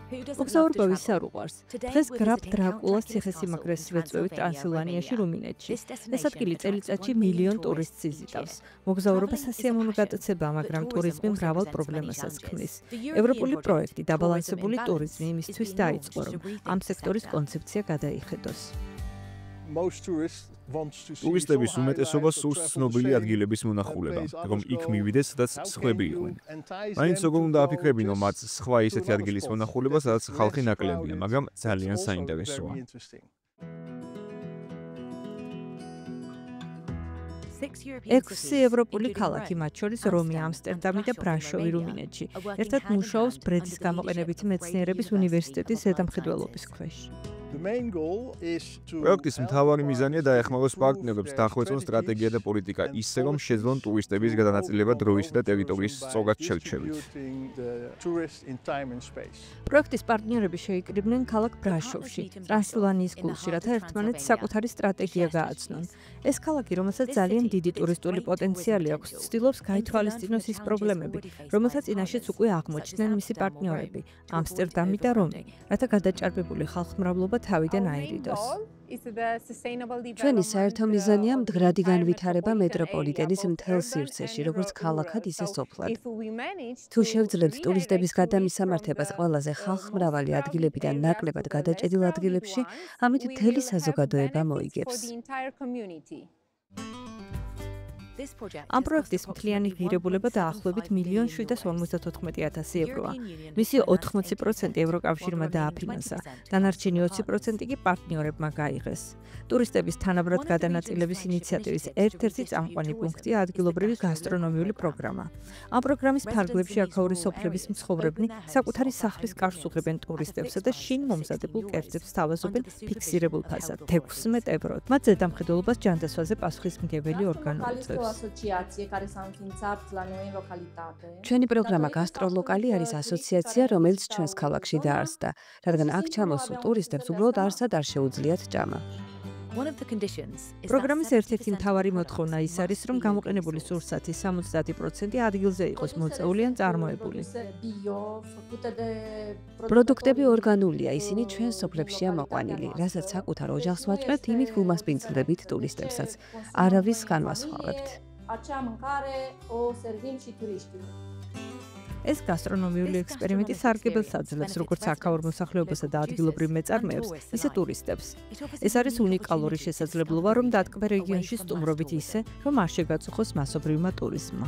მოგზაურობა ვის არ უყვარს? დღეს გრაფ დრაკულას ციხესიმაგრეს ვეწვევით ტრანსილვანიაში, რუმინეთში. ეს ადგილი წელიწადში მილიონ ტურისტს იზიდავს. მოგზაურობა სასიამოვნო გატაცებაა, მაგრამ ტურიზმი მრავალ პრობლემასაც ქმნის. ევროპული პროექტი დაბალანსებული ტურიზმი იმისთვის დაიწყო, რომ ამ სექტორის კონცეფცია გადაიხედოს. ტურისტების უმეტესობა სურს ცნობილი ადგილების მონახულება, რომ იქ მივიდეს, სადაც სხვები იყვნენ. მაინც როგორ უნდა აფიქრებინო მათ სხვა ისეთი ადგილის მონახულება, სადაც ხალხი ნაკლებია, მაგრამ ძალიან საინტერესოა. 6 ევროპული ქალაქი, მათ შორის რომი, ამსტერდამი და ბრაშოვი რუმინეთში, ერთად მუშაობს ბრეთის გამოყენებითი მეცნიერების უნივერსიტეტის ზედამხედველობის ქვეშ. პროექტის მთავარი მიზანია დაეხმაროს პარტნიორებს დახვეწონ სტრატეგია და პოლიტიკა ისე, რომ შეძლონ ტურისტების გადანაწილება დროის და ტერიტორიის სწორად შერჩევით. პროექტის პარტნიორები შეიკრიბნენ ქალაქ ბრაშოვში, ტრანსილვანიის გულში, რათა ერთმანეთს საკუთარი სტრატეგია გააცნონ. ეს ქალაქი, რომელსაც ძალიან დიდი ტურისტული პოტენციალი აქვს, ცდილობს გაითვალისწინოს ის პრობლემები, რომელსაც წინაშეც უკვე აღმოჩნდნენ მისი პარტნიორები, ამსტერდამი და რომი, რათა გადაჭარბებული ხალხმრავლობა თავიდან აირიდოს. ჩვენი საერთო მიზანია მდგრადი განვითარება მეტროპოლიტენის მთელ სივრცეში, როგორც ქალაქად, ისე სოფლად. თუ შევძლებთ ტურისტების გადამისამართებას ყველაზე ხალხმრავალი ადგილებიდან ნაკლებად გადაჭედილ ადგილებში, ამით მთელი საზოგადოება მოიგებს. ამ პროექტის მთლიანი ღირებულება დაახლოებით 1,754,000 ევროა. მისი 80% ევროკავშირმა დააფინანსა, დანარჩენი 20% კი პარტნიორებმა გაიღეს. ტურისტების თანაბრად გადანაწილების ინიციატივის ერთ-ერთი წამყვანი პუნქტია ადგილობრივი გასტრონომიული პროგრამა. ამ პროგრამის ფარგლებში აქაური სოფლების მცხოვრებნი საკუთარი სახლის კარს უღებენ ტურისტებსა და შინ მომზადებულ კერძებს სთავაზობენ ფიქსირებულ ფასად 16 ევროდ. მათ ზედამხედველობას ჯანდაცვაზე პასუხისმგებელი ორგანო უწევს. ჩვენი პროგრამა გასტროლოკალი არის ასოციაცია, რომელიც ჩვენს ქალაქში დაარსდა, რადგან აქ ჩამოსულ ტურისტებს უბრალოდ არსად არ შეუძლიათ ჭამა. პროგრამის ერთ-ერთი მთავარი მოთხოვნა ის არის, რომ გამოყენებული სურსათის 70% ადგილზე იყოს მოწეული ან წარმოებული. პროდუქტები ორგანულია, ისინი ჩვენ სოფლებშია მოყვანილი, რასაც საკუთარ ოჯახს ვაჭრებთ, იმით ვუმასპინძლდებით ტურისტებსაც. არავის განვასხვავებთ. ეს გასტრონომიული ექსპერიმენტი სარგებელს აძლევს როგორც აქაურ მოსახლეობასა და ადგილობრივ მეწარმეებს, ისე ტურისტებს. ეს არის უნიკალური შესაძლებლობა, რომ დატკბე რეგიონში სტუმრობით ისე, რომ არ შეგაწუხოს მასობრივმა ტურიზმმა.